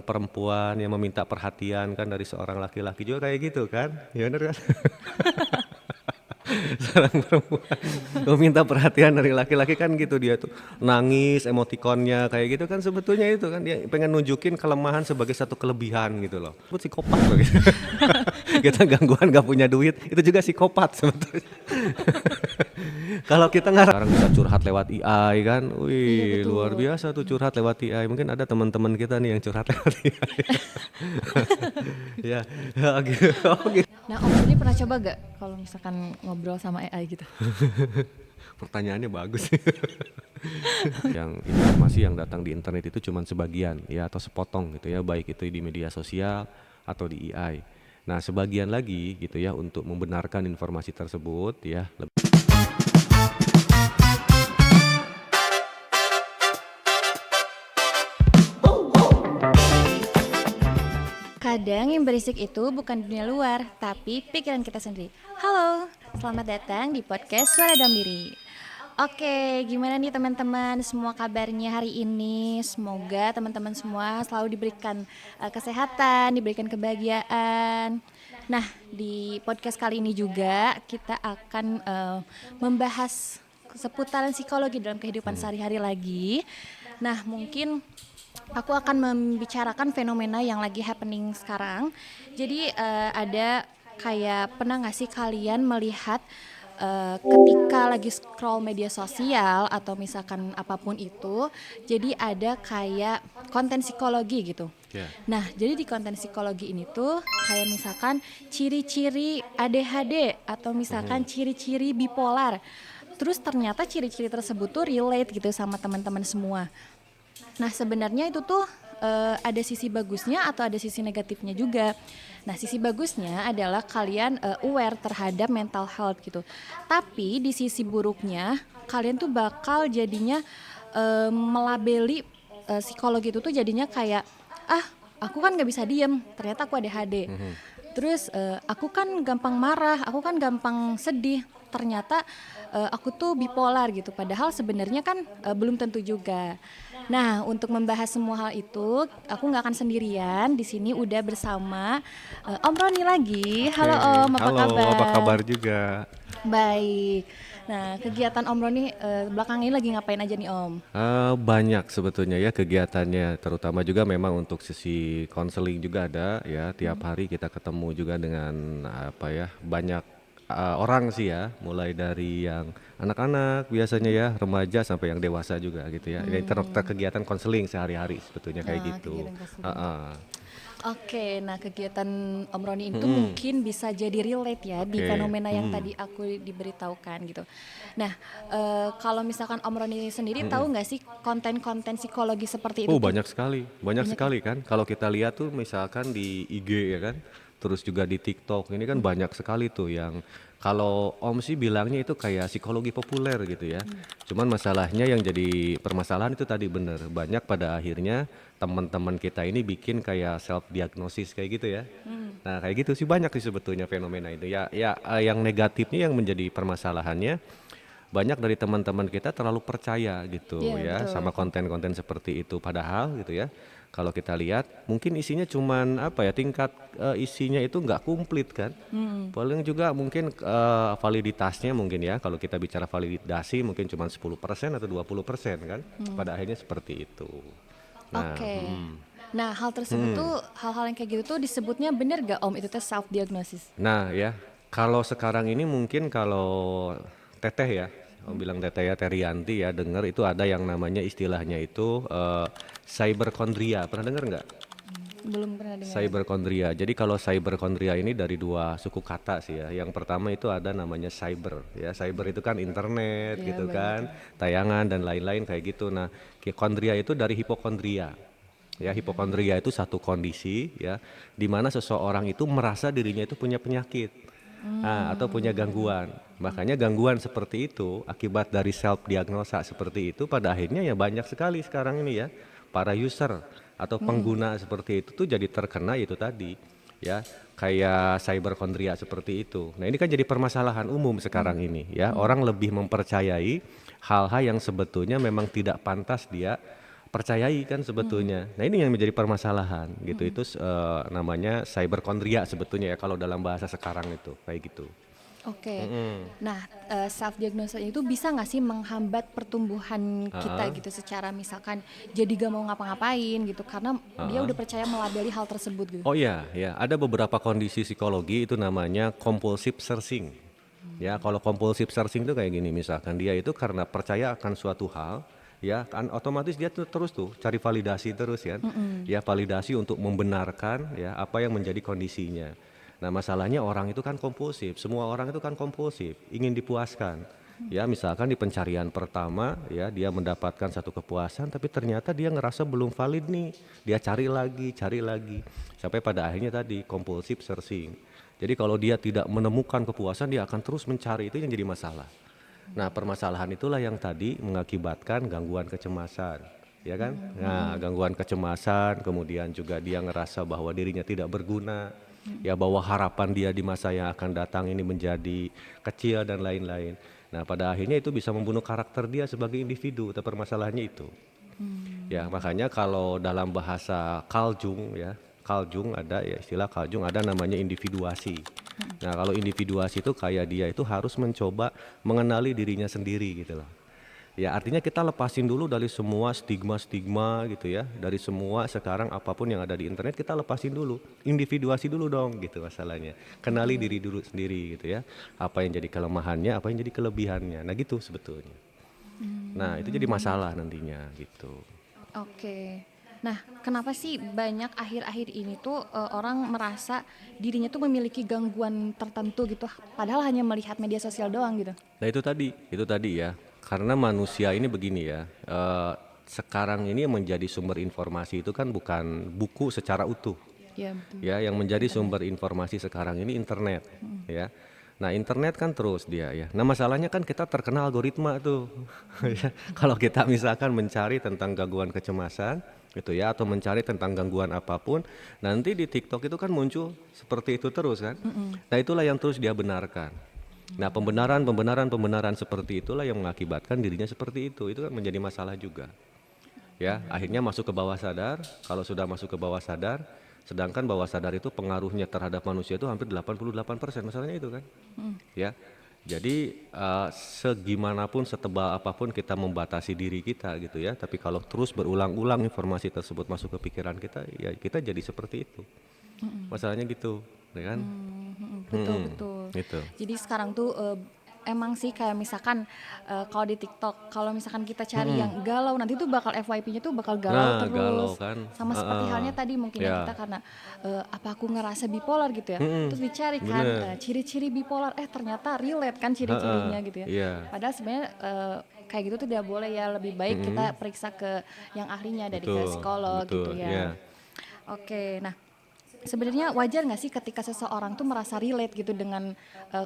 perempuan yang meminta perhatian kan dari seorang laki-laki juga kayak gitu kan, ya bener kan? Seorang perempuan meminta perhatian dari laki-laki kan gitu, dia tuh nangis emotikonnya kayak gitu kan, sebetulnya itu kan dia pengen nunjukin kelemahan sebagai satu kelebihan gitu loh. Itu psikopat loh gitu. Kita gangguan gak punya duit itu juga psikopat sebetulnya. Kalau kita nggak sekarang bisa curhat lewat AI kan, Iya wih luar betul. biasa tuh curhat lewat AI. Mungkin ada teman-teman kita nih yang curhat lewat AI. Ya, ya gitu. Oh, gitu. Nah, Om sendiri pernah coba gak kalau misalkan ngobrol sama AI gitu? Pertanyaannya bagus sih. Yang informasi yang datang di internet itu cuma sebagian ya atau sepotong gitu ya, baik itu di media sosial atau di AI. Nah, sebagian lagi gitu ya untuk membenarkan informasi tersebut ya. Kadang yang berisik itu bukan dunia luar, tapi pikiran kita sendiri. Halo, selamat datang di podcast Suara Dalam Diri. Oke, gimana nih teman-teman? Semua kabarnya hari ini? Semoga teman-teman semua selalu diberikan kesehatan, diberikan kebahagiaan. Nah, di podcast kali ini juga kita akan membahas seputaran psikologi dalam kehidupan sehari-hari lagi. Nah, mungkin aku akan membicarakan fenomena yang lagi happening sekarang. Jadi ada kayak pernah nggak sih kalian melihat ketika lagi scroll media sosial atau misalkan apapun itu, jadi ada kayak konten psikologi gitu. Ya. Nah, jadi di konten psikologi ini tuh kayak misalkan ciri-ciri ADHD atau misalkan ciri-ciri bipolar. Terus ternyata ciri-ciri tersebut tuh relate gitu sama teman-teman semua. Nah, sebenarnya itu tuh ada sisi bagusnya atau ada sisi negatifnya juga. Nah, sisi bagusnya adalah kalian aware terhadap mental health gitu. Tapi di sisi buruknya, kalian tuh bakal jadinya melabeli psikologi itu tuh jadinya kayak, ah, aku kan nggak bisa diem, ternyata aku ADHD. Terus aku kan gampang marah, aku kan gampang sedih, ternyata aku tuh bipolar gitu. Padahal sebenarnya kan belum tentu juga. Nah, untuk membahas semua hal itu, aku nggak akan sendirian. Di sini udah bersama Om Roni lagi. Oke, Halo Om, apa halo, apa kabar? kabar juga? Baik. Nah, kegiatan Om Roni belakang ini lagi ngapain aja nih Om? Banyak sebetulnya ya kegiatannya, terutama juga memang untuk sesi konseling juga ada ya. Tiap hari kita ketemu juga dengan apa ya banyak orang sih ya, mulai dari yang anak-anak biasanya ya, remaja sampai yang dewasa juga gitu ya. Ini kegiatan konseling sehari-hari sebetulnya kayak Nah, gitu. kegiatan konseling. Heeh. Oke, nah kegiatan Om Roni itu Mm-mm. mungkin bisa jadi relate ya di Oke. fenomena yang Mm. tadi aku diberitahukan gitu. Nah, kalau misalkan Om Roni sendiri tahu nggak sih konten-konten psikologi seperti itu Oh tuh? banyak Banyak ya? sekali kan. Kalau kita lihat tuh misalkan di IG ya kan, terus juga di TikTok ini kan banyak sekali tuh yang kalau Om sih bilangnya itu kayak psikologi populer gitu ya. Cuman masalahnya yang jadi permasalahan itu tadi bener banyak pada akhirnya teman-teman kita ini bikin kayak self diagnosis kayak gitu ya. Nah kayak gitu sih banyak sih sebetulnya fenomena itu ya. Ya yang negatifnya yang menjadi permasalahannya banyak dari teman-teman kita terlalu percaya gitu Iya, ya betul. sama konten-konten seperti itu padahal gitu ya kalau kita lihat mungkin isinya cuman apa ya tingkat isinya itu nggak komplit kan paling juga mungkin validitasnya mungkin ya kalau kita bicara validasi mungkin cuma 10% atau 20% kan pada akhirnya seperti itu. Nah, Oke. Nah, hal tersebut tuh hal-hal yang kayak gitu tuh disebutnya bener gak Om itu tuh self diagnosis? nah ya kalau sekarang ini mungkin kalau Teteh ya, bilang Teteh ya Terianti ya dengar itu ada yang namanya istilahnya itu cyberkondria. Pernah dengar nggak? Belum pernah dengar. Cyberkondria. Jadi kalau cyberkondria ini dari dua suku kata sih ya. Yang pertama itu ada namanya cyber ya. Cyber itu kan internet Iya, gitu banyak kan, ya. tayangan dan lain-lain kayak gitu. Nah, kondria itu dari hipokondria. Ya, hipokondria itu satu kondisi ya di mana seseorang itu merasa dirinya itu punya penyakit. Atau punya gangguan. Makanya gangguan seperti itu akibat dari self diagnosa seperti itu pada akhirnya ya banyak sekali sekarang ini ya para user atau pengguna seperti itu tuh jadi terkena itu tadi ya kayak cyberkondria seperti itu. Nah, ini kan jadi permasalahan umum sekarang ini ya. Orang lebih mempercayai hal-hal yang sebetulnya memang tidak pantas dia percayai kan sebetulnya. Nah ini yang menjadi permasalahan gitu. Itu namanya cyberkondria sebetulnya ya kalau dalam bahasa sekarang itu kayak gitu. Oke. Nah, self diagnosis itu bisa nggak sih menghambat pertumbuhan kita gitu secara misalkan jadi gak mau ngapa-ngapain gitu karena dia udah percaya melabeli hal tersebut gitu. Oh iya, ya ada beberapa kondisi psikologi itu namanya compulsive searching. Ya, kalau compulsive searching itu kayak gini, misalkan dia itu karena percaya akan suatu hal, ya kan otomatis dia tuh terus tuh cari validasi terus kan, ya validasi untuk membenarkan ya apa yang menjadi kondisinya. Nah masalahnya orang itu kan kompulsif, semua orang itu kan kompulsif, ingin dipuaskan. Ya misalkan di pencarian pertama ya dia mendapatkan satu kepuasan tapi ternyata dia ngerasa belum valid nih, dia cari lagi, sampai pada akhirnya tadi kompulsif searching. Jadi kalau dia tidak menemukan kepuasan dia akan terus mencari, itu yang jadi masalah. Nah permasalahan itulah yang tadi mengakibatkan gangguan kecemasan, ya kan? Nah gangguan kecemasan, kemudian juga dia ngerasa bahwa dirinya tidak berguna, ya bahwa harapan dia di masa yang akan datang ini menjadi kecil dan lain-lain. Nah pada akhirnya itu bisa membunuh karakter dia sebagai individu, tapi permasalahannya itu. Ya makanya kalau dalam bahasa Carl Jung ya, Carl Jung ada ya istilah Carl Jung ada namanya individuasi. Nah kalau individuasi itu kayak dia itu harus mencoba mengenali dirinya sendiri gitu loh. Ya artinya kita lepasin dulu dari semua stigma-stigma gitu ya, dari semua sekarang apapun yang ada di internet kita lepasin dulu, individuasi dulu dong gitu masalahnya. Kenali diri dulu sendiri gitu ya, apa yang jadi kelemahannya, apa yang jadi kelebihannya, nah gitu sebetulnya. Nah itu jadi masalah nantinya gitu. Oke. Nah, kenapa sih banyak akhir-akhir ini tuh orang merasa dirinya tuh memiliki gangguan tertentu gitu, padahal hanya melihat media sosial doang gitu? Nah itu tadi ya, karena manusia ini begini ya, sekarang ini yang menjadi sumber informasi itu kan bukan buku secara utuh. Iya betul. Ya yang menjadi sumber informasi sekarang ini internet ya. Nah internet kan terus dia ya, nah masalahnya kan kita terkena algoritma tuh ya. Kalau kita misalkan mencari tentang gangguan kecemasan gitu ya, atau mencari tentang gangguan apapun, nanti di TikTok itu kan muncul seperti itu terus kan. Nah itulah yang terus dia benarkan. Nah pembenaran seperti itulah yang mengakibatkan dirinya seperti itu kan menjadi masalah juga. Ya akhirnya masuk ke bawah sadar, kalau sudah masuk ke bawah sadar, sedangkan bawah sadar itu pengaruhnya terhadap manusia itu hampir 88%, masalahnya itu kan. Ya jadi segimanapun setebal apapun kita membatasi diri kita gitu ya, tapi kalau terus berulang-ulang informasi tersebut masuk ke pikiran kita ya kita jadi seperti itu, masalahnya gitu ya kan. Betul betul. Gitu. Jadi sekarang tuh emang sih kayak misalkan kalau di TikTok kalau misalkan kita cari yang galau nanti tuh bakal FYP-nya tuh bakal galau Nah galau terus. kan. Sama seperti halnya tadi mungkin ya Ya kita karena apa aku ngerasa bipolar gitu ya. Terus dicari kan bener. ciri-ciri bipolar ternyata relate kan ciri-cirinya gitu ya. Iya. Padahal sebenarnya kayak gitu tuh tidak boleh ya, lebih baik kita periksa ke yang ahlinya dari ke Betul, psikolog gitu betul, ya. iya. Oke, nah sebenarnya wajar nggak sih ketika seseorang tuh merasa relate gitu dengan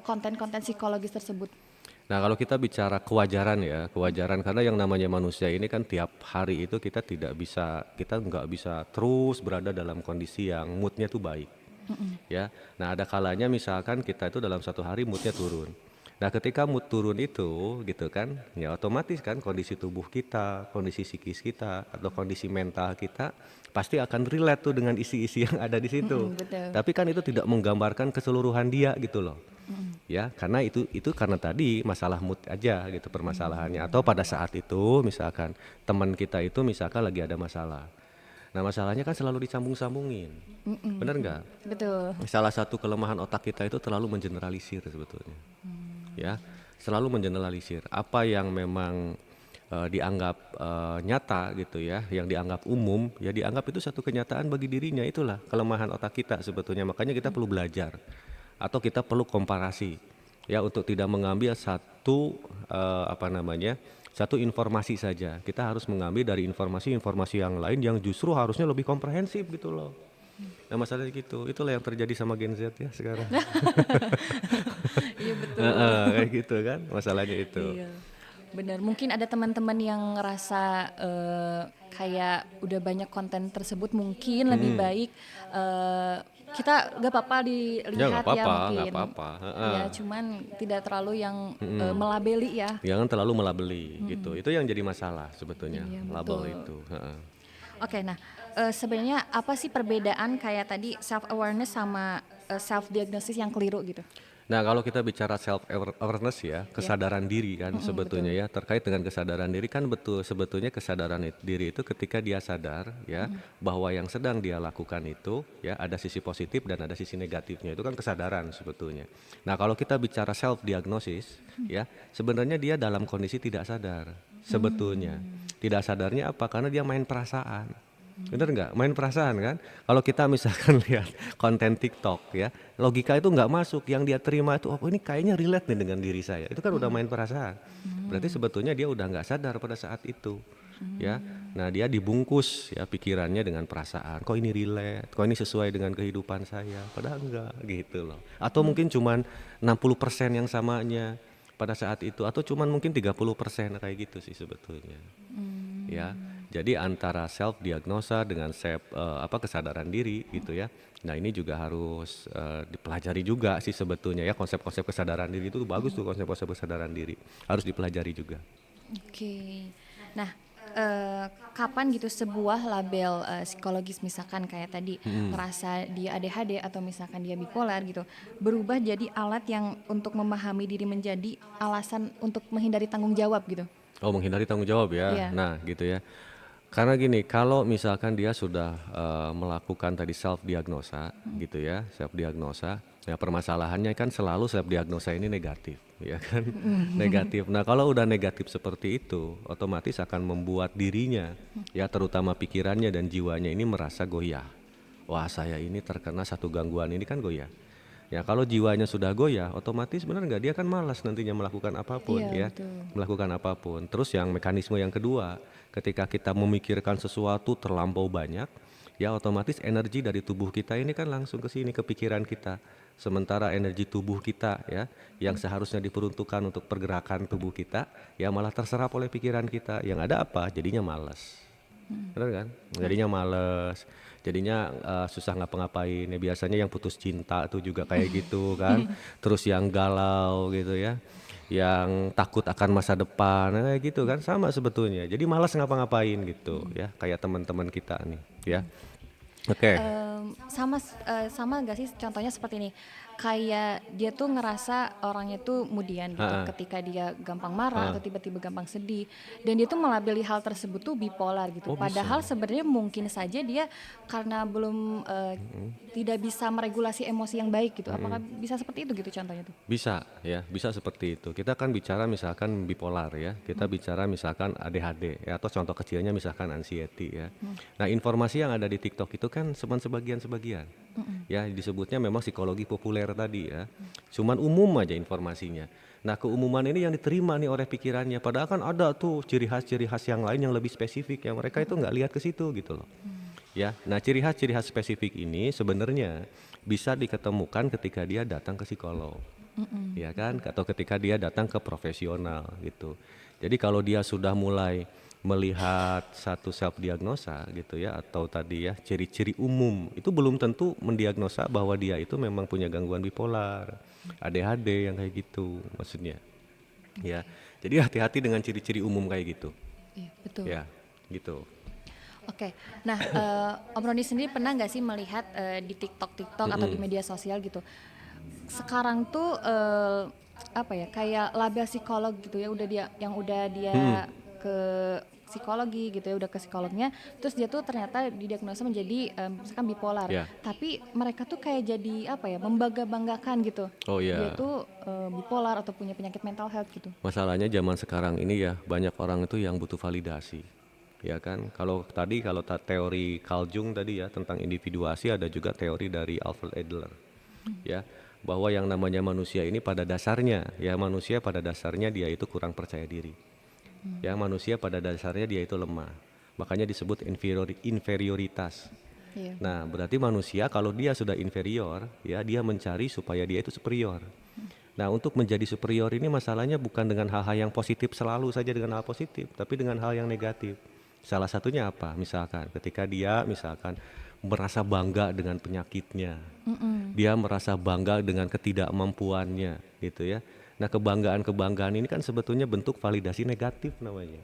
konten-konten psikologis tersebut? Nah kalau kita bicara kewajaran ya, kewajaran karena yang namanya manusia ini kan tiap hari itu kita nggak bisa terus berada dalam kondisi yang moodnya tuh baik. Ya, nah ada kalanya misalkan kita itu dalam satu hari moodnya turun. Nah ketika mood turun itu gitu kan, ya otomatis kan kondisi tubuh kita, kondisi psikis kita, atau kondisi mental kita pasti akan relate tuh dengan isi-isi yang ada di situ. Betul. Tapi kan itu tidak menggambarkan keseluruhan dia gitu loh. Ya, karena itu karena tadi masalah mood aja gitu permasalahannya. Atau pada saat itu misalkan teman kita itu misalkan lagi ada masalah. Nah masalahnya kan selalu disambung-sambungin, bener nggak? Betul. Salah satu kelemahan otak kita itu terlalu mengeneralisir sebetulnya. Ya, selalu mengeneralisir apa yang memang dianggap nyata gitu ya, yang dianggap umum, ya dianggap itu satu kenyataan bagi dirinya. Itulah kelemahan otak kita sebetulnya. Makanya kita perlu belajar atau kita perlu komparasi ya untuk tidak mengambil satu satu informasi saja. Kita harus mengambil dari informasi-informasi yang lain yang justru harusnya lebih komprehensif gitu loh. Nah masalahnya gitu, itulah yang terjadi sama Gen Z ya sekarang. Iya betul. Kayak gitu kan, masalahnya itu. Iya. Bener, mungkin ada teman-teman yang ngerasa kayak udah banyak konten tersebut, mungkin lebih baik kita gak apa-apa Ya nggak dilihat ya apa-apa, nggak mungkin. apa-apa. Heeh. Ya, cuman tidak terlalu yang melabeli ya. Jangan terlalu melabeli gitu. Itu yang jadi masalah sebetulnya, Iya, label betul. itu. Heeh. Oke, nah sebenarnya apa sih perbedaan kayak tadi self awareness sama self diagnosis yang keliru gitu? Nah, kalau kita bicara self awareness ya, Ya, kesadaran diri kan sebetulnya betul. ya, terkait dengan kesadaran diri kan betul sebetulnya kesadaran diri itu ketika dia sadar ya bahwa yang sedang dia lakukan itu ya ada sisi positif dan ada sisi negatifnya. Itu kan kesadaran sebetulnya. Nah, kalau kita bicara self diagnosis ya, sebenarnya dia dalam kondisi tidak sadar sebetulnya. Tidak sadarnya apa? Karena dia main perasaan. Bener nggak? Main perasaan kan? Kalau kita misalkan lihat konten TikTok ya, logika itu nggak masuk. Yang dia terima itu, oh ini kayaknya relate nih dengan diri saya. Itu kan udah main perasaan. Berarti sebetulnya dia udah nggak sadar pada saat itu. Ya, nah dia dibungkus ya pikirannya dengan perasaan. Kok ini relate? Kok ini sesuai dengan kehidupan saya? Padahal enggak gitu loh. Atau mungkin cuman 60% yang samanya pada saat itu, atau cuman mungkin 30% kayak gitu sih sebetulnya. Ya, jadi antara self diagnosa dengan kesadaran diri gitu ya. Nah, ini juga harus dipelajari juga sih sebetulnya ya, konsep-konsep kesadaran diri itu bagus tuh, konsep-konsep kesadaran diri harus dipelajari juga. Oke. Nah, kapan gitu sebuah label psikologis misalkan kayak tadi ngerasa dia ADHD atau misalkan dia bipolar gitu, berubah jadi alat yang untuk memahami diri menjadi alasan untuk menghindari tanggung jawab gitu. Oh, menghindari tanggung jawab ya. Iya. Nah, gitu ya. Karena gini, kalau misalkan dia sudah melakukan tadi self diagnosa gitu ya, self diagnosa, ya permasalahannya kan selalu self diagnosa ini negatif, ya kan? Negatif. Nah, kalau udah negatif seperti itu, otomatis akan membuat dirinya, ya terutama pikirannya dan jiwanya ini merasa goyah. Wah, saya ini terkena satu gangguan ini kan goyah. Ya kalau jiwanya sudah goyah, otomatis benar nggak dia kan malas nantinya melakukan apapun Iya, ya, betul. melakukan apapun. Terus yang mekanisme yang kedua, ketika kita memikirkan sesuatu terlampau banyak, ya otomatis energi dari tubuh kita ini kan langsung ke sini ke pikiran kita. Sementara energi tubuh kita ya, yang seharusnya diperuntukkan untuk pergerakan tubuh kita, ya malah terserap oleh pikiran kita. Yang ada apa? Jadinya malas. Bener kan? Jadinya males, jadinya susah ngapa-ngapain. Ya biasanya yang putus cinta tuh juga kayak gitu kan. Terus yang galau gitu ya, yang takut akan masa depan, kayak gitu kan sama sebetulnya. Jadi malas ngapa-ngapain gitu ya, kayak teman-teman kita nih ya. Oke. Sama gak sih contohnya seperti ini, kayak dia tuh ngerasa orangnya tuh kemudian gitu Heeh. ketika dia gampang marah Heeh. atau tiba-tiba gampang sedih, dan dia tuh melabeli hal tersebut tuh bipolar gitu, Oh bisa. padahal sebenarnya mungkin saja dia karena belum tidak bisa meregulasi emosi yang baik gitu. Apakah bisa seperti itu gitu contohnya tuh? Bisa ya, bisa seperti itu. Kita kan bicara misalkan bipolar ya, kita bicara misalkan ADHD ya, atau contoh kecilnya misalkan anxiety ya. Nah, informasi yang ada di TikTok itu kan cuma sebagian-sebagian. Ya, disebutnya memang psikologi populer tadi ya. Cuman umum aja informasinya. Nah, keumuman ini yang diterima nih oleh pikirannya, padahal kan ada tuh ciri khas yang lain yang lebih spesifik yang mereka itu nggak lihat ke situ gitu loh. Ya, nah ciri khas spesifik ini sebenarnya bisa diketemukan ketika dia datang ke psikolog. Ya kan, atau ketika dia datang ke profesional gitu. Jadi kalau dia sudah mulai melihat satu self diagnosa gitu ya, atau tadi ya ciri-ciri umum, itu belum tentu mendiagnosa bahwa dia itu memang punya gangguan bipolar, ADHD yang kayak gitu maksudnya. Ya, jadi hati-hati dengan ciri-ciri umum kayak gitu. Iya, betul. Ya, gitu. Oke, nah Om Roni sendiri pernah nggak sih melihat di TikTok atau di media sosial gitu, sekarang tuh apa ya, kayak label psikolog gitu ya, udah dia ke psikologi gitu ya, udah ke psikolognya, terus dia tuh ternyata didiagnosa menjadi misalkan bipolar, Ya. tapi mereka tuh kayak jadi apa ya, membangga-banggakan gitu, Oh dia ya. tuh bipolar atau punya penyakit mental health gitu. Masalahnya zaman sekarang ini ya banyak orang itu yang butuh validasi. Ya kan, kalau teori Carl Jung tadi ya tentang individuasi, ada juga teori dari Alfred Adler. Ya, bahwa yang namanya manusia ini pada dasarnya dia itu kurang percaya diri. Ya, manusia pada dasarnya dia itu lemah. Makanya disebut inferioritas. Iya. Nah, berarti manusia kalau dia sudah inferior, ya dia mencari supaya dia itu superior. Nah, untuk menjadi superior ini masalahnya bukan dengan hal-hal yang positif selalu saja dengan hal positif, tapi dengan hal yang negatif. Salah satunya apa? Misalkan ketika dia misalkan merasa bangga dengan penyakitnya, Mm-mm. dia merasa bangga dengan ketidakmampuannya, gitu ya. Nah, kebanggaan-kebanggaan ini kan sebetulnya bentuk validasi negatif namanya.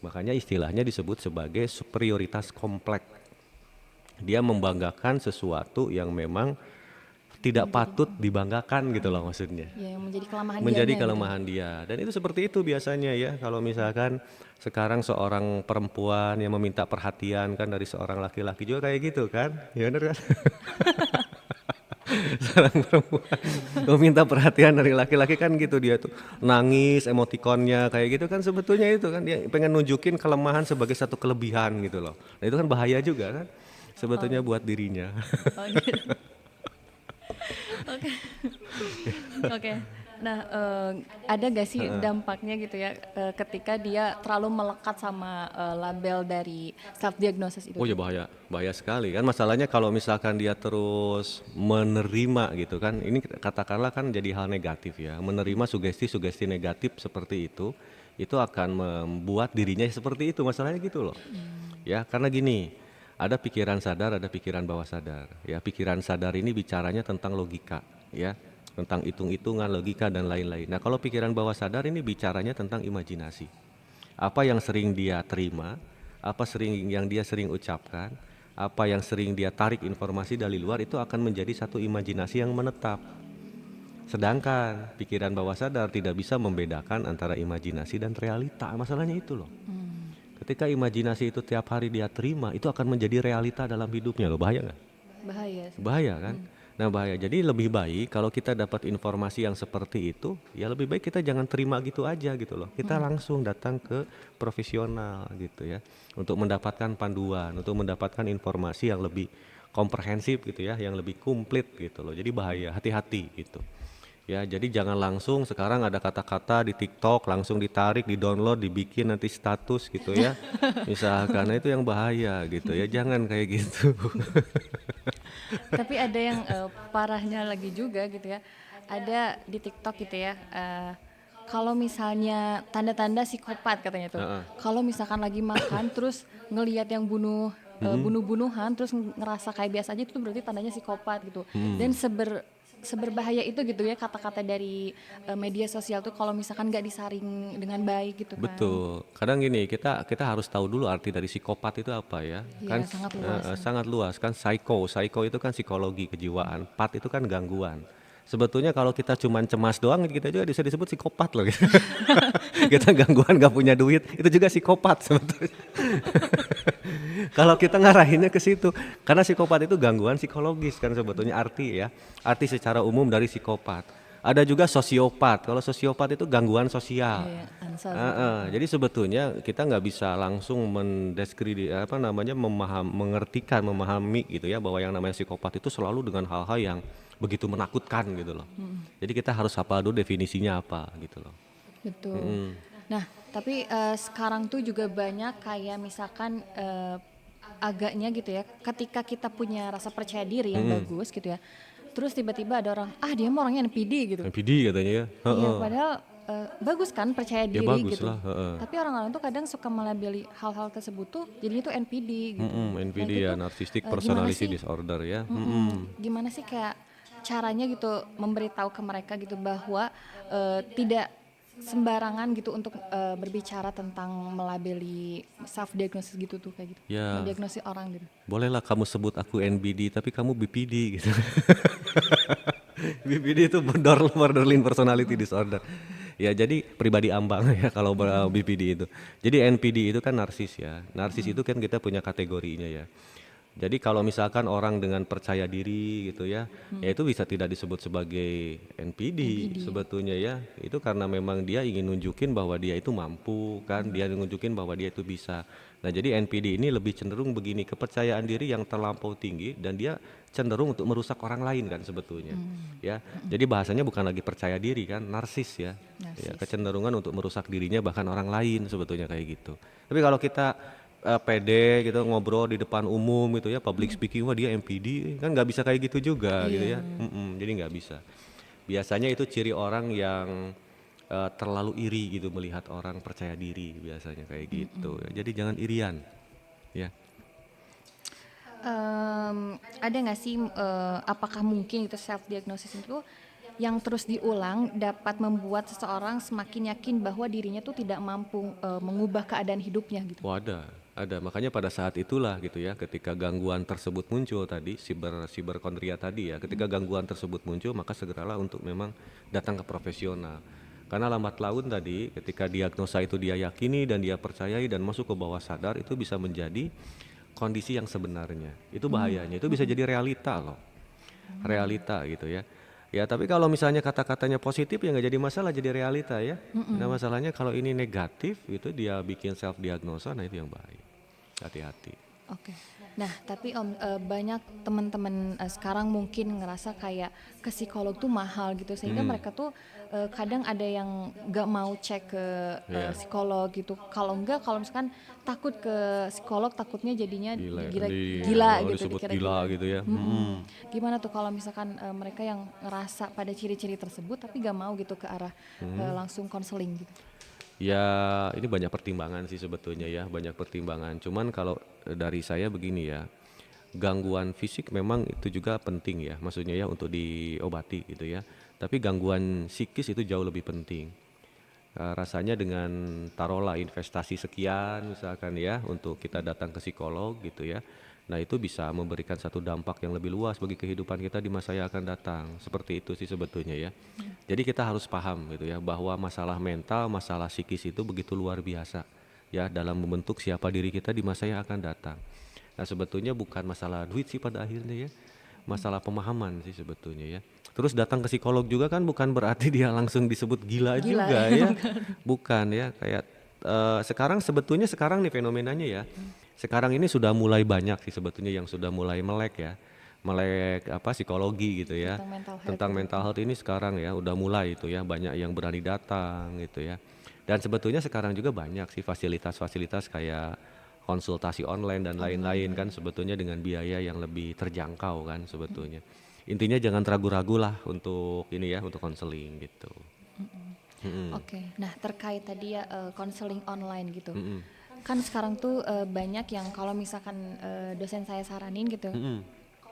Makanya istilahnya disebut sebagai superioritas kompleks. Dia membanggakan sesuatu yang memang tidak Menjadi patut dibanggakan gitu loh maksudnya. ya yang menjadi kelemahan Menjadi dianya gitu. kelemahan dia. Dan itu seperti itu biasanya ya. Kalau misalkan sekarang seorang perempuan yang meminta perhatian kan dari seorang laki-laki juga kayak gitu kan. Ya benar kan? Seorang perempuan meminta perhatian dari laki-laki kan gitu, dia tuh nangis emotikonnya kayak gitu kan, sebetulnya itu kan dia pengen nunjukin kelemahan sebagai satu kelebihan gitu loh. Nah itu kan bahaya juga kan sebetulnya buat dirinya. Oh, gitu. Oke. Oke. Nah, ada gak sih dampaknya gitu ya ketika dia terlalu melekat sama label dari self diagnosis itu Oh ya tuh? bahaya, bahaya sekali kan. Masalahnya kalau misalkan dia terus menerima gitu kan, ini katakanlah kan jadi hal negatif ya. Menerima sugesti-sugesti negatif seperti itu akan membuat dirinya seperti itu. Masalahnya gitu loh. Ya, karena gini, ada pikiran sadar, ada pikiran bawah sadar. Ya, pikiran sadar ini bicaranya tentang logika, ya, tentang hitung-hitungan, logika dan lain-lain. Nah, kalau pikiran bawah sadar ini bicaranya tentang imajinasi. Apa yang sering dia terima, yang dia sering ucapkan, apa yang sering dia tarik informasi dari luar itu akan menjadi satu imajinasi yang menetap. Sedangkan pikiran bawah sadar tidak bisa membedakan antara imajinasi dan realita. Masalahnya itu loh. Ketika imajinasi itu tiap hari dia terima, itu akan menjadi realita dalam hidupnya loh. Bahaya nggak? Bahaya sih. Bahaya kan? Nah bahaya. Jadi lebih baik kalau kita dapat informasi yang seperti itu, ya lebih baik kita jangan terima gitu aja gitu loh. Kita langsung datang ke profesional gitu ya, untuk mendapatkan panduan, untuk mendapatkan informasi yang lebih komprehensif gitu ya, yang lebih komplit gitu loh. Jadi bahaya, hati-hati gitu. Ya, jadi jangan langsung sekarang ada kata-kata di TikTok langsung ditarik, di-download, dibikin nanti status gitu ya. Misalkan, nah itu yang bahaya gitu ya. Jangan kayak gitu. Tapi ada yang parahnya lagi juga gitu ya. Ada di TikTok gitu ya. Kalau misalnya tanda-tanda psikopat katanya tuh. Heeh. Kalau misalkan lagi makan terus ngelihat yang bunuh-bunuhan terus ngerasa kayak biasa aja itu berarti tandanya psikopat gitu. Dan seberbahaya itu gitu ya kata-kata dari media sosial tuh kalau misalkan nggak disaring dengan baik gitu kan. Betul. Kadang gini, kita kita harus tahu dulu arti dari psikopat itu apa ya. Kan Iya, sangat luas. sangat luas kan. Psycho itu kan psikologi kejiwaan. Pat itu kan gangguan. Sebetulnya kalau kita cuman cemas doang kita juga bisa disebut psikopat loh gitu. Kita gangguan gak punya duit itu juga psikopat sebetulnya. Kalau kita ngarahinnya ke situ, karena psikopat itu gangguan psikologis kan sebetulnya arti ya, arti secara umum dari psikopat. Ada juga sosiopat. Kalau sosiopat itu gangguan sosial. Iya, ansal gitu. Jadi sebetulnya kita nggak bisa langsung memahami gitu ya bahwa yang namanya psikopat itu selalu dengan hal-hal yang begitu menakutkan gitu loh. Jadi kita harus hafal dulu definisinya apa gitu loh. Betul. Nah, tapi sekarang tuh juga banyak kayak misalkan agaknya gitu ya, ketika kita punya rasa percaya diri yang bagus gitu ya, terus tiba-tiba ada orang, dia mah orangnya NPD gitu. NPD katanya ya. Iya, padahal bagus kan percaya Ya diri bagus gitu. lah. Tapi orang-orang tuh kadang suka melabeli hal-hal tersebut tuh jadinya tuh NPD gitu. Nah NPD itu ya, tuh Narcissistic gimana Personality sih? Disorder ya. Gimana sih kayak caranya gitu memberitahu ke mereka gitu bahwa tidak sembarangan gitu untuk berbicara tentang melabeli self diagnosis gitu tuh kayak gitu. Ya, Mendiagnosis orang gitu. bolehlah kamu sebut aku NBD tapi kamu BPD gitu. BPD itu borderline personality disorder. Ya, jadi pribadi ambang ya kalau BPD itu. Jadi NPD itu kan narsis ya. Narsis itu kan kita punya kategorinya ya. Jadi kalau misalkan orang dengan percaya diri gitu ya, ya itu bisa tidak disebut sebagai NPD sebetulnya ya. Itu karena memang dia ingin nunjukin bahwa dia itu mampu kan, dia nunjukin bahwa dia itu bisa. Nah, jadi NPD ini lebih cenderung begini, kepercayaan diri yang terlampau tinggi dan dia cenderung untuk merusak orang lain kan sebetulnya. Ya. Jadi bahasanya bukan lagi percaya diri kan, narsis ya. Ya, Narsis. kecenderungan untuk merusak dirinya bahkan orang lain sebetulnya kayak gitu. Tapi kalau kita pede gitu ngobrol di depan umum gitu ya, public speaking, wah dia MPD kan nggak bisa kayak gitu juga gitu Iya. ya. Jadi nggak bisa Biasanya itu ciri orang yang terlalu iri gitu melihat orang percaya diri biasanya kayak gitu. Jadi jangan irian, ya. Ada nggak sih apakah mungkin itu self diagnosis itu yang terus diulang dapat membuat seseorang semakin yakin bahwa dirinya tuh tidak mampu mengubah keadaan hidupnya gitu? Oh ada. Makanya pada saat itulah gitu ya, ketika gangguan tersebut muncul tadi, siberkondria tadi ya, ketika gangguan tersebut muncul maka segeralah untuk memang datang ke profesional. Karena lambat laun tadi, ketika diagnosa itu dia yakini dan dia percayai dan masuk ke bawah sadar, itu bisa menjadi kondisi yang sebenarnya. Itu bahayanya, itu bisa jadi realita loh, realita gitu ya. Ya tapi kalau misalnya kata-katanya positif ya nggak jadi masalah, jadi realita ya. Nah masalahnya kalau ini negatif itu dia bikin self diagnosa, nah itu yang bahaya. Hati-hati. Oke. Nah, tapi Om, banyak teman-teman sekarang mungkin ngerasa kayak ke psikolog tuh mahal gitu, sehingga mereka tuh kadang ada yang nggak mau cek ke Iya. psikolog gitu. Kalau enggak, kalau misalkan takut ke psikolog, takutnya jadinya Gila, gila kalau gitu, disebut dikira gila gila. gitu ya. Gimana tuh kalau misalkan mereka yang ngerasa pada ciri-ciri tersebut, tapi nggak mau gitu ke arah langsung konseling gitu? Ya ini banyak pertimbangan sih sebetulnya ya, banyak pertimbangan. Cuman kalau dari saya begini ya, gangguan fisik memang itu juga penting ya, maksudnya ya untuk diobati gitu ya. Tapi gangguan psikis itu jauh lebih penting. Rasanya dengan taruhlah investasi sekian misalkan ya untuk kita datang ke psikolog gitu ya. Nah itu bisa memberikan satu dampak yang lebih luas bagi kehidupan kita di masa yang akan datang. Seperti itu sih sebetulnya ya. Jadi kita harus paham gitu ya bahwa masalah mental, masalah psikis itu begitu luar biasa ya dalam membentuk siapa diri kita di masa yang akan datang. Nah sebetulnya bukan masalah duit sih pada akhirnya ya, masalah pemahaman sih sebetulnya ya. Terus datang ke psikolog juga kan bukan berarti dia langsung disebut gila Gila juga ya. ya, bukan ya. Kayak sekarang sebetulnya sekarang nih fenomenanya ya, sekarang ini sudah mulai banyak sih sebetulnya yang sudah mulai melek ya, melek apa psikologi gitu ya, Tentang mental health tentang gitu. mental health ini sekarang ya udah mulai itu ya, banyak yang berani datang gitu ya. Dan sebetulnya sekarang juga banyak sih fasilitas-fasilitas kayak konsultasi online dan lain-lain kan sebetulnya dengan biaya yang lebih terjangkau kan sebetulnya. Intinya jangan ragu-ragu lah untuk ini ya, untuk konseling gitu. Oke, nah terkait tadi ya konseling online gitu, Mm-mm. kan sekarang tuh banyak yang kalau misalkan dosen saya saranin gitu, Mm-mm.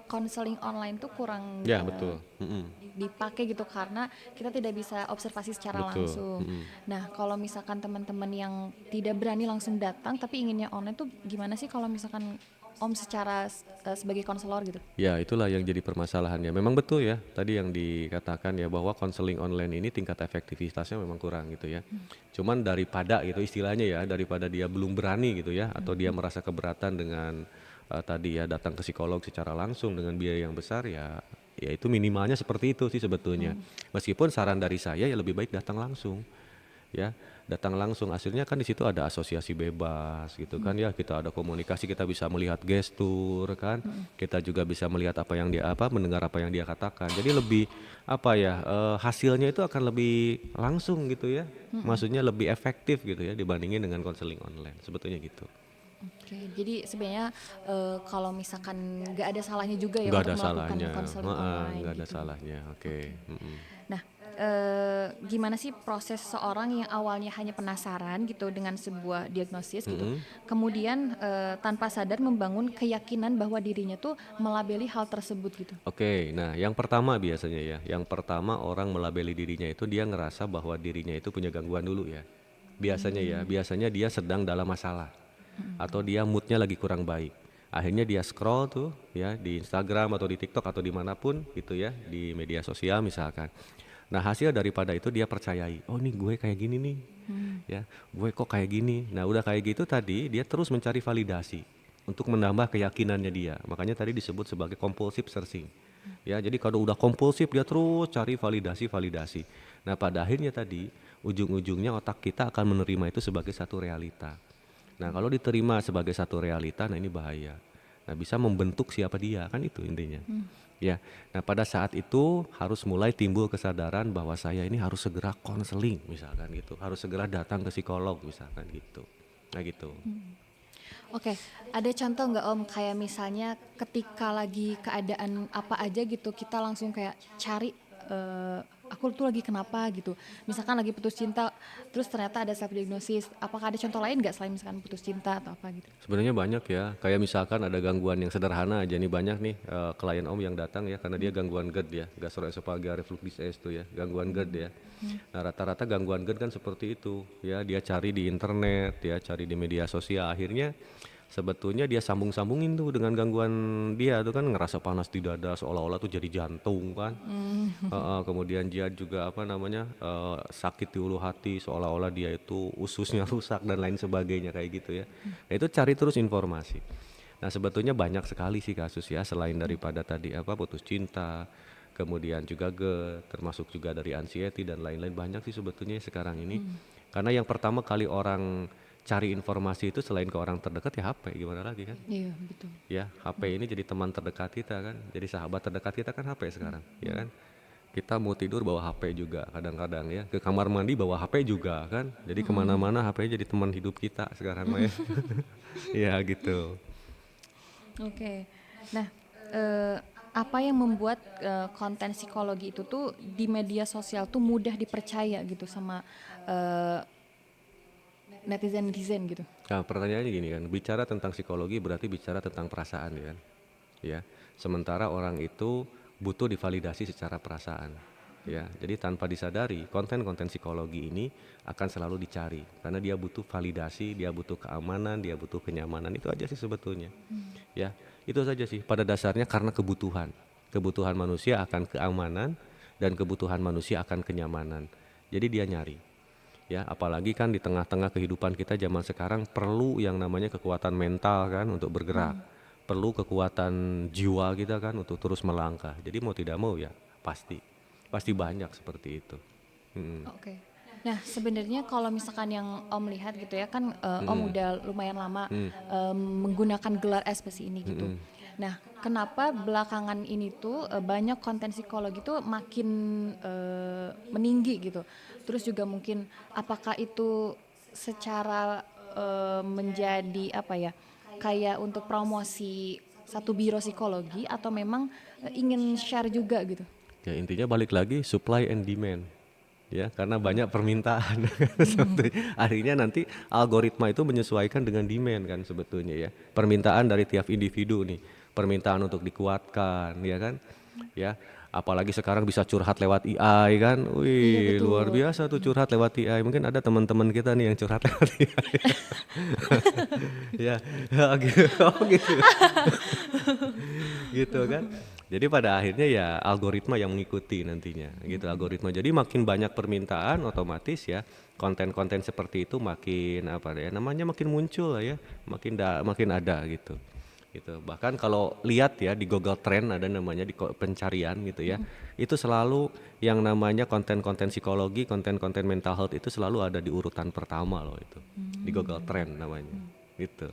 konseling online tuh kurang Ya betul. Mm-mm. dipakai gitu karena kita tidak bisa observasi secara Betul. langsung. Mm-mm. Nah, kalau misalkan teman-teman yang tidak berani langsung datang tapi inginnya online tuh gimana sih kalau misalkan Om secara sebagai konselor gitu? Ya itulah yang jadi permasalahannya. Memang betul ya tadi yang dikatakan ya bahwa konseling online ini tingkat efektivitasnya memang kurang gitu ya. Cuman daripada gitu istilahnya ya, daripada dia belum berani gitu ya atau dia merasa keberatan dengan tadi ya datang ke psikolog secara langsung dengan biaya yang besar ya, ya itu minimalnya seperti itu sih sebetulnya. Meskipun saran dari saya ya lebih baik datang langsung ya, datang langsung. Hasilnya kan di situ ada asosiasi bebas gitu kan ya, kita ada komunikasi, kita bisa melihat gestur kan, kita juga bisa melihat apa yang dia apa, mendengar apa yang dia katakan. Jadi lebih apa ya, hasilnya itu akan lebih langsung gitu ya, maksudnya lebih efektif gitu ya dibandingin dengan konseling online sebetulnya gitu. Oke, jadi sebenarnya kalau misalkan nggak ada salahnya juga ya Nggak untuk ada melakukan salahnya, konseling heeh, online nggak ada gitu. salahnya, oke. Mm-mm. Nah, gimana sih proses seorang yang awalnya hanya penasaran gitu dengan sebuah diagnosis gitu, kemudian tanpa sadar membangun keyakinan bahwa dirinya tuh melabeli hal tersebut gitu. Oke, nah yang pertama biasanya ya, yang pertama orang melabeli dirinya itu dia ngerasa bahwa dirinya itu punya gangguan dulu ya. Biasanya ya, biasanya dia sedang dalam masalah atau dia moodnya lagi kurang baik. Akhirnya dia scroll tuh ya di Instagram atau di TikTok atau dimanapun gitu ya, di media sosial misalkan. Nah hasil daripada itu dia percayai, oh nih gue kayak gini nih, ya gue kok kayak gini. Nah udah kayak gitu tadi dia terus mencari validasi untuk menambah keyakinannya dia. Makanya tadi disebut sebagai compulsive searching. Ya, jadi kalau udah kompulsif dia terus cari validasi. Nah, pada akhirnya tadi ujung-ujungnya otak kita akan menerima itu sebagai satu realita. Nah, kalau diterima sebagai satu realita, nah ini bahaya. Nah, bisa membentuk siapa dia, kan itu intinya. Ya. Nah, pada saat itu harus mulai timbul kesadaran bahwa saya ini harus segera konseling misalkan gitu. Harus segera datang ke psikolog misalkan gitu. Nah, gitu. Oke, ada contoh nggak Om kayak misalnya ketika lagi keadaan apa aja gitu kita langsung kayak cari aku tuh lagi kenapa gitu. Misalkan lagi putus cinta, terus ternyata ada self diagnosis. Apakah ada contoh lain nggak selain misalkan putus cinta atau apa gitu? Sebenarnya banyak ya, kayak misalkan ada gangguan yang sederhana aja nih, banyak nih klien Om yang datang ya karena dia gangguan GERD ya, gastroesophageal reflux disease itu ya, gangguan GERD ya. Nah rata-rata gangguan GERD kan seperti itu ya, dia cari di internet, dia cari di media sosial, akhirnya sebetulnya dia sambung-sambungin tuh dengan gangguan dia tuh kan ngerasa panas di dada seolah-olah tuh jadi jantung kan. Kemudian dia juga apa namanya sakit di ulu hati seolah-olah dia itu ususnya rusak dan lain sebagainya kayak gitu ya. Nah, itu cari terus informasi. Nah sebetulnya banyak sekali sih kasus ya selain daripada tadi apa putus cinta, kemudian juga GERD, termasuk juga dari anxiety dan lain-lain banyak sih sebetulnya sekarang ini. Karena yang pertama kali orang cari informasi itu selain ke orang terdekat ya HP gimana lagi kan? Iya, betul. Ya HP ini jadi teman terdekat kita kan, jadi sahabat terdekat kita kan HP sekarang, ya kan? Kita mau tidur bawa HP juga kadang-kadang ya, ke kamar mandi bawa HP juga kan, jadi kemana-mana HP jadi teman hidup kita sekarang mah ya. Ya gitu. Oke. Nah, apa yang membuat konten psikologi itu tuh di media sosial tuh mudah dipercaya gitu sama eh, netizen-netizen gitu? Nah pertanyaannya gini kan, bicara tentang psikologi berarti bicara tentang perasaan ya kan, ya. Sementara orang itu butuh divalidasi secara perasaan, ya. Jadi tanpa disadari konten-konten psikologi ini akan selalu dicari karena dia butuh validasi, dia butuh keamanan, dia butuh kenyamanan, itu aja sih sebetulnya, ya. Itu saja sih pada dasarnya karena kebutuhan manusia akan keamanan dan kebutuhan manusia akan kenyamanan. Jadi dia nyari. Ya, apalagi kan di tengah-tengah kehidupan kita zaman sekarang perlu yang namanya kekuatan mental kan untuk bergerak. Perlu kekuatan jiwa kita kan untuk terus melangkah. Jadi mau tidak mau ya pasti banyak seperti itu. Oke. Nah, sebenarnya kalau misalkan yang Om lihat gitu ya kan Om udah lumayan lama menggunakan gelar espesi ini gitu. Nah, kenapa belakangan ini tuh banyak konten psikologi tuh makin meninggi gitu. Terus juga mungkin apakah itu secara menjadi apa ya? Kayak untuk promosi satu biro psikologi atau memang ingin share juga gitu. Ya intinya balik lagi supply and demand. Ya, karena banyak permintaan. Akhirnya nanti algoritma itu menyesuaikan dengan demand kan sebetulnya ya. Permintaan dari tiap individu nih, permintaan untuk dikuatkan ya kan. Ya, apalagi sekarang bisa curhat lewat AI kan. Iya Wih, betul. luar biasa tuh curhat lewat AI. Mungkin ada teman-teman kita nih yang curhat lewat AI. Ya, ya gitu. Oh gitu. Gitu kan. Jadi pada akhirnya ya algoritma yang mengikuti nantinya gitu algoritma. Jadi makin banyak permintaan otomatis ya konten-konten seperti itu makin apa ya namanya makin muncul lah ya, makin ada gitu. Gitu. Bahkan kalau lihat ya di Google Trend ada namanya di pencarian gitu ya. Itu selalu yang namanya konten-konten psikologi, konten-konten mental health itu selalu ada di urutan pertama loh itu. Di Google Trend namanya. Gitu.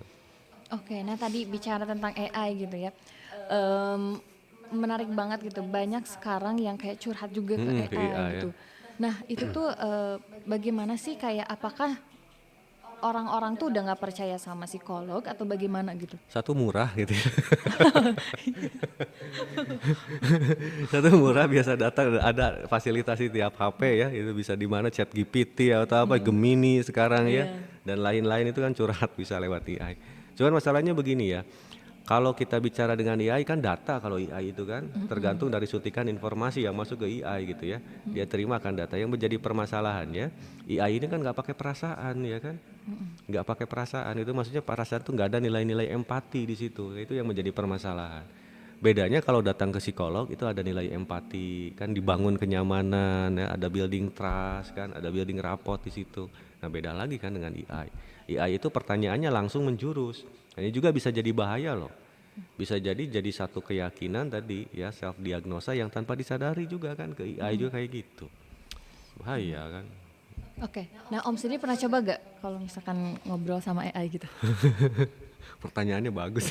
Oke, nah tadi bicara tentang AI gitu ya, em, menarik banget gitu. Banyak sekarang yang kayak curhat juga ke Ke AI AI ya. gitu. Nah itu tuh bagaimana sih kayak apakah orang-orang tuh udah nggak percaya sama psikolog atau bagaimana gitu? Satu murah gitu ya. Satu murah biasa datang ada fasilitas di tiap HP ya itu bisa di mana chat GPT atau apa Gemini sekarang ya Iya. dan lain-lain itu kan curhat bisa lewat AI. Cuman masalahnya begini ya, kalau kita bicara dengan AI kan data kalau AI itu kan tergantung dari suntikan informasi yang masuk ke AI gitu ya. Dia terima kan data yang menjadi permasalahannya AI ini kan nggak pakai perasaan ya kan, nggak pakai perasaan itu maksudnya perasaan tuh nggak ada nilai-nilai empati di situ itu yang menjadi permasalahan. Bedanya kalau datang ke psikolog itu ada nilai empati kan dibangun kenyamanan ya, ada building trust kan, ada building rapport di situ. Nah beda lagi kan dengan AI. AI itu pertanyaannya langsung menjurus. Ini juga bisa jadi bahaya loh. Bisa jadi satu keyakinan tadi ya self diagnosa yang tanpa disadari juga kan ke AI juga kayak gitu. Bahaya kan. Oke, nah Om sendiri pernah coba gak kalau misalkan ngobrol sama AI gitu? Pertanyaannya bagus.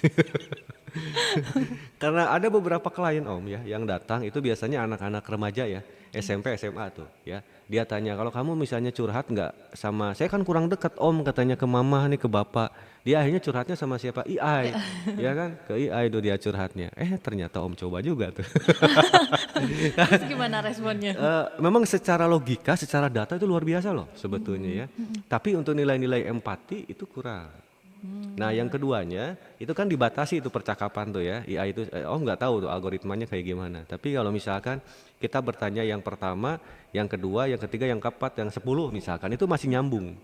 Karena ada beberapa klien Om ya yang datang itu biasanya anak-anak remaja ya, SMP, SMA tuh ya. Dia tanya, "Kalau kamu misalnya curhat nggak sama saya kan kurang dekat Om," katanya ke mama nih, ke bapak. Dia akhirnya curhatnya sama siapa? AI, ya kan? Ke AI tuh dia curhatnya. Ternyata Om coba juga tuh. Terus gimana responnya? Memang secara logika, secara data itu luar biasa loh sebetulnya ya. Tapi untuk nilai-nilai empati itu kurang. Nah, yang keduanya itu kan dibatasi itu percakapan tuh ya. AI itu Om nggak tahu tuh algoritmanya kayak gimana. Tapi kalau misalkan kita bertanya yang pertama, yang kedua, yang ketiga, yang keempat, yang 10 misalkan itu masih nyambung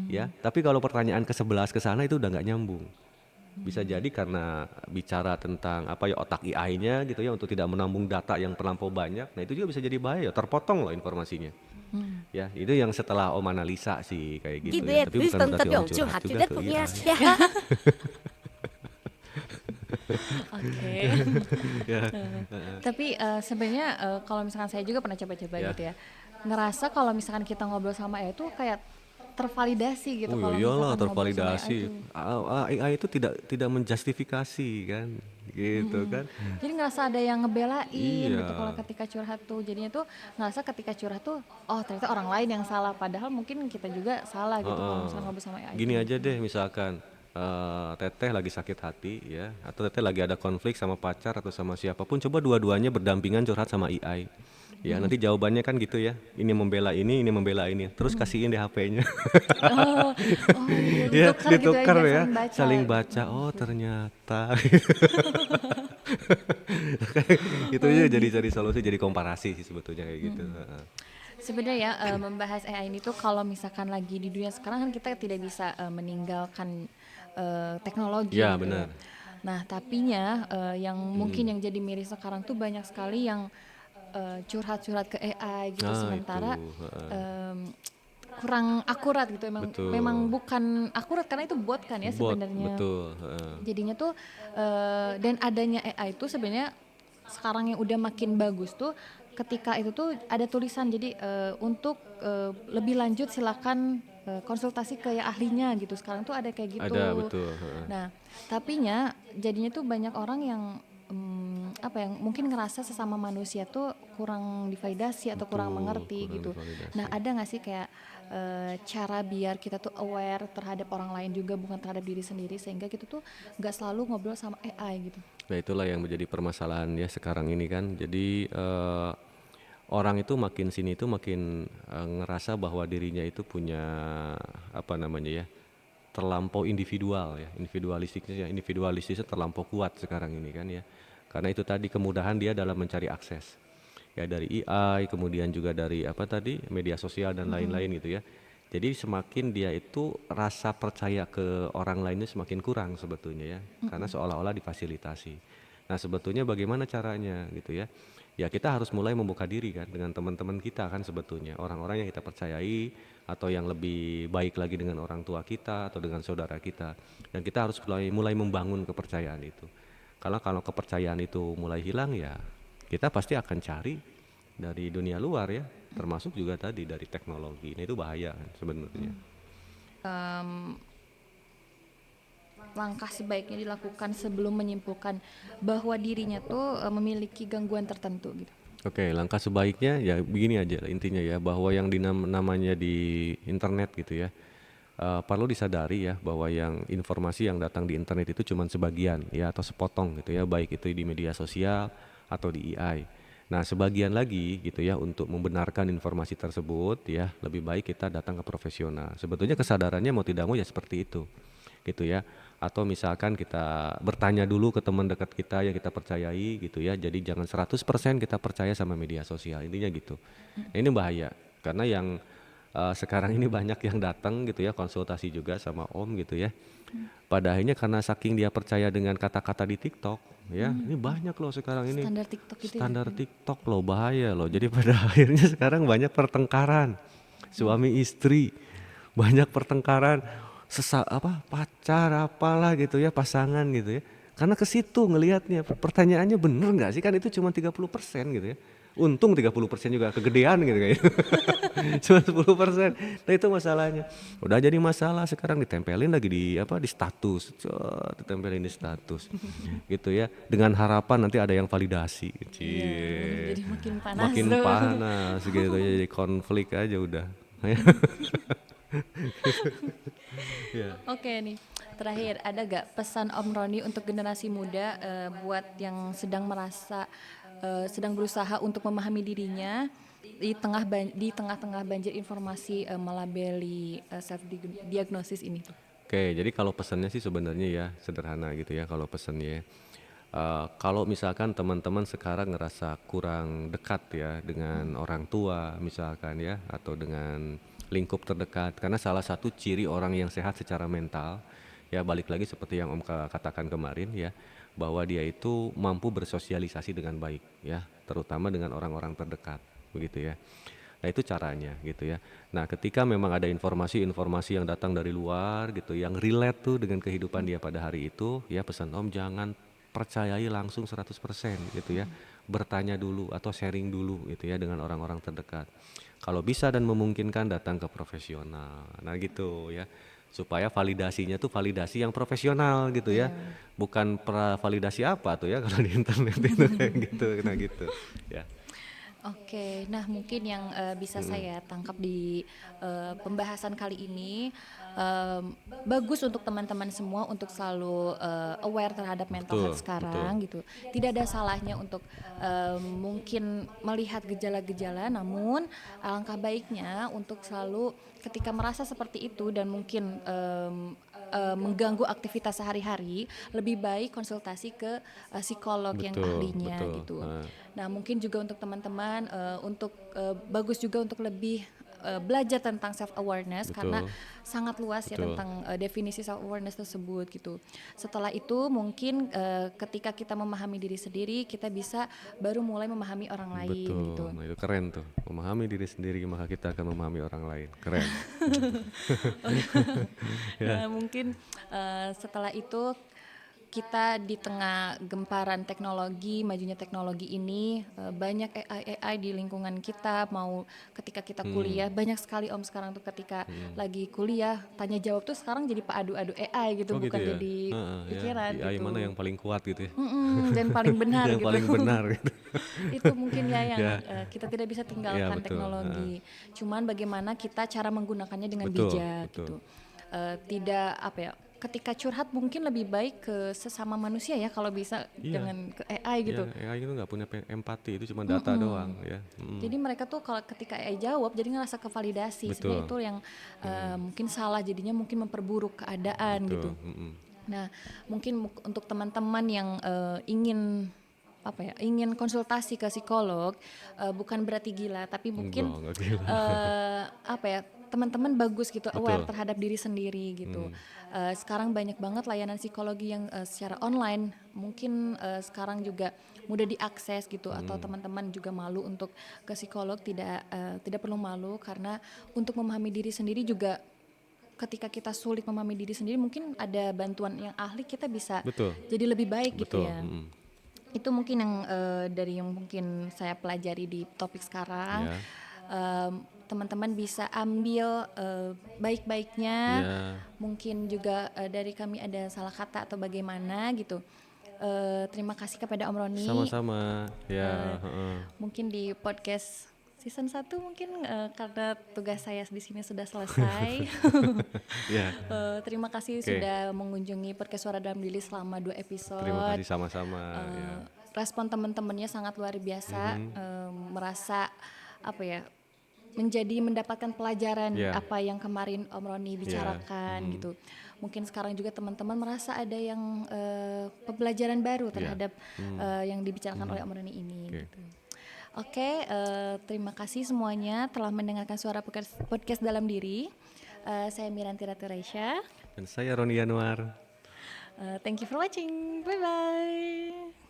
ya. Tapi kalau pertanyaan ke-11 ke sana itu udah nggak nyambung. Bisa jadi karena bicara tentang apa ya otak AI-nya gitu ya untuk tidak menampung data yang terlampau banyak. Nah, itu juga bisa jadi bahaya, terpotong loh informasinya. Ya, itu yang setelah Om analisa sih kayak gitu 记 ya. 得 Tapi 你 bukan 等 berarti 得 Om 用就 curhat 好，记 juga 得 ke 不 AI. 要笑。Oke. Tapi sebenarnya kalau misalkan saya juga pernah coba-coba Ya. gitu ya, ngerasa kalau misalkan kita ngobrol sama AI itu kayak tervalidasi gitu Oh kalau ya iyalah misalkan ngobrol sama AI tervalidasi. itu. AI itu tidak menjustifikasi kan, gitu kan. Jadi ngerasa ada yang ngebelain gitu kalau Iya. ketika curhat tuh. Jadinya tuh ngerasa ketika curhat tuh, oh ternyata orang lain yang salah. Padahal mungkin kita juga salah gitu kalau Heeh. misalkan ngobrol sama AI Gini itu. aja deh misalkan Teteh lagi sakit hati ya, atau Teteh lagi ada konflik sama pacar atau sama siapapun, coba dua-duanya berdampingan curhat sama AI. Ya nanti jawabannya kan gitu ya, ini membela ini, terus kasihin deh HP-nya. Oh, oh iya Ya ditukar gitu ya ditukar biar ya, saling baca. saling baca. Oh ternyata itu Oh aja gitu. jadi solusi, jadi komparasi sih sebetulnya kayak gitu. Heeh. Sebenarnya ya membahas AI ini tuh kalau misalkan lagi di dunia sekarang kan kita tidak bisa meninggalkan teknologi Ya gitu ya. benar. Nah, tapinya yang mungkin yang jadi miris sekarang tuh banyak sekali yang curhat-curhat ke AI gitu Nah itu, sementara heeh. em, kurang akurat gitu. Memang Betul. bukan akurat karena itu bot kan ya Bot, sebenarnya. betul. Heeh. Jadinya tuh dan adanya AI itu sebenarnya sekarang yang udah makin bagus tuh ketika itu tuh ada tulisan jadi untuk lebih lanjut silakan konsultasi ke ya ahlinya gitu. Sekarang tuh ada kayak Ada, gitu. betul. Heeh. Nah, tapinya jadinya tuh banyak orang yang apa yang mungkin ngerasa sesama manusia tuh kurang divalidasi atau kurang Betul, mengerti kurang gitu. Nah, divalidasi. ada nggak sih kayak cara biar kita tuh aware terhadap orang lain juga bukan terhadap diri sendiri sehingga kita tuh nggak selalu ngobrol sama AI gitu. Nah itulah yang menjadi permasalahan ya sekarang ini kan. Jadi orang itu makin sini itu makin ngerasa bahwa dirinya itu punya apa namanya ya, terlampau individual ya, individualistisnya terlampau kuat sekarang ini kan ya. Karena itu tadi kemudahan dia dalam mencari akses ya dari AI, kemudian juga dari apa tadi media sosial dan lain-lain gitu ya. Jadi semakin dia itu rasa percaya ke orang lainnya semakin kurang sebetulnya ya, karena seolah-olah difasilitasi. Nah sebetulnya bagaimana caranya gitu ya? Ya kita harus mulai membuka diri kan dengan teman-teman kita kan sebetulnya, orang-orang yang kita percayai atau yang lebih baik lagi dengan orang tua kita atau dengan saudara kita. Dan kita harus mulai membangun kepercayaan itu. Karena kalau kepercayaan itu mulai hilang ya kita pasti akan cari dari dunia luar ya, termasuk juga tadi dari teknologi. Nah itu bahaya kan sebenarnya. Langkah sebaiknya dilakukan sebelum menyimpulkan bahwa dirinya tuh memiliki gangguan tertentu gitu. Oke, langkah sebaiknya ya begini aja lah intinya ya, bahwa yang namanya di internet gitu ya, perlu disadari ya bahwa yang informasi yang datang di internet itu cuma sebagian ya atau sepotong gitu ya, baik itu di media sosial atau di AI. Nah, sebagian lagi gitu ya untuk membenarkan informasi tersebut ya, lebih baik kita datang ke profesional. Sebetulnya kesadarannya mau tidak mau ya seperti itu gitu ya. Atau misalkan kita bertanya dulu ke teman dekat kita yang kita percayai gitu ya. Jadi jangan 100% kita percaya sama media sosial, intinya gitu. Nah, ini bahaya karena yang sekarang ini banyak yang datang gitu ya konsultasi juga sama Om gitu ya. Pada akhirnya karena saking dia percaya dengan kata-kata di TikTok ya, ini banyak loh sekarang ini Standar TikTok gitu ya. standar TikTok loh, bahaya loh. Jadi pada akhirnya sekarang banyak pertengkaran suami istri, banyak pertengkaran pacar apalah gitu ya, pasangan gitu ya. Karena ke situ ngelihatnya, pertanyaannya bener nggak sih, kan itu cuma 30% gitu ya. Untung 30% juga kegedean gitu kayak. Cuma 10%. Nah itu masalahnya. Udah jadi masalah sekarang ditempelin lagi di status. Ditempelin di status. Gitu ya. Dengan harapan nanti ada yang validasi. Cie. Jadi makin panas Makin tuh. panas gitu ya, jadi konflik aja udah. Ya. Oke nih, terakhir ada gak pesan Om Roni untuk generasi muda buat yang sedang berusaha untuk memahami dirinya di tengah-tengah banjir informasi melabeli self diagnosis ini? Oke, jadi kalau pesannya sih sebenarnya ya sederhana gitu ya kalau pesannya. Kalau misalkan teman-teman sekarang ngerasa kurang dekat ya dengan orang tua misalkan ya atau dengan lingkup terdekat, karena salah satu ciri orang yang sehat secara mental ya balik lagi seperti yang Om katakan kemarin ya, bahwa dia itu mampu bersosialisasi dengan baik ya, terutama dengan orang-orang terdekat begitu ya. Nah itu caranya gitu ya. Nah ketika memang ada informasi-informasi yang datang dari luar gitu yang relate tuh dengan kehidupan dia pada hari itu ya, pesan Om jangan percayai langsung 100% gitu ya. Bertanya dulu atau sharing dulu gitu ya dengan orang-orang terdekat. Kalau bisa dan memungkinkan datang ke profesional. Nah gitu ya. Supaya validasinya tuh validasi yang profesional gitu ya. Bukan validasi apa tuh ya kalau di internet itu kayak gitu. Nah gitu ya. Oke, nah mungkin yang bisa saya tangkap di pembahasan kali ini, bagus untuk teman-teman semua untuk selalu aware terhadap mental Betul, health sekarang gitu. Tidak ada salahnya untuk mungkin melihat gejala-gejala, namun alangkah baiknya untuk selalu ketika merasa seperti itu dan mungkin mengganggu aktivitas sehari-hari, lebih baik konsultasi ke psikolog yang betul, ahlinya betul. gitu. Nah, mungkin juga untuk teman-teman untuk bagus juga untuk lebih belajar tentang self awareness karena Betul, sangat luas ya betul. tentang definisi self awareness tersebut gitu. Setelah itu mungkin ketika kita memahami diri sendiri, kita bisa baru mulai memahami orang lain gitu. Betul, nah itu keren tuh. Memahami diri sendiri maka kita akan memahami orang lain. Keren. Ya, Nah, mungkin setelah itu kita di tengah gemparan teknologi, majunya teknologi ini, banyak AI di lingkungan kita, mau ketika kita kuliah, banyak sekali Om sekarang tuh ketika lagi kuliah, tanya jawab tuh sekarang jadi adu-adu AI gitu, oh gitu bukan ya. jadi Heeh, ya. pikiran AI mana gitu. yang paling kuat gitu ya? Dan paling benar Yang gitu. paling benar gitu. Itu mungkin ya yang Ya, kita tidak bisa ya tinggalkan betul. Heeh. teknologi. Cuman bagaimana kita cara menggunakannya dengan Betul, bijak betul. gitu. Tidak apa ya, ketika curhat mungkin lebih baik ke sesama manusia ya kalau bisa Iya, jangan ke AI iya. gitu. AI itu nggak punya empati, itu cuma data doang ya. Jadi mereka tuh kalau ketika AI jawab jadi ngerasa kevalidasi. Sebenarnya Betul, itu yang mungkin salah, jadinya mungkin memperburuk keadaan gitu. betul. Nah, mungkin untuk teman-teman yang ingin ingin konsultasi ke psikolog, bukan berarti gila, tapi mungkin Enggak gila. teman-teman bagus gitu aware Betul. terhadap diri sendiri gitu. Sekarang banyak banget layanan psikologi yang secara online, mungkin sekarang juga mudah diakses gitu, atau teman-teman juga malu untuk ke psikolog, tidak perlu malu karena untuk memahami diri sendiri juga. Ketika kita sulit memahami diri sendiri, mungkin ada bantuan yang ahli, kita bisa Betul, jadi lebih baik gitu betul. ya. Itu mungkin yang dari yang mungkin saya pelajari di topik sekarang. Ya, Teman-teman bisa ambil baik-baiknya. ya. Mungkin juga dari kami ada salah kata atau bagaimana gitu. Terima kasih kepada Om Roni. Sama-sama. Ya, heeh. Mungkin di podcast season 1 mungkin karena tugas saya di sini sudah selesai. Ya, Terima kasih oke. sudah mengunjungi podcast Suara Dalam Diri selama 2 episode. Terima kasih sama-sama. Ya. Respon teman-temannya sangat luar biasa, merasa mendapatkan pelajaran Ya. apa yang kemarin Om Roni bicarakan gitu. Mungkin sekarang juga teman-teman merasa ada yang pembelajaran baru terhadap yang dibicarakan oleh Om Roni ini. Oke. Gitu. Oke, terima kasih semuanya telah mendengarkan suara podcast Dalam Diri. Saya Miranti Ratu Raisya. Dan saya Roni Yanuar. Thank you for watching. Bye bye.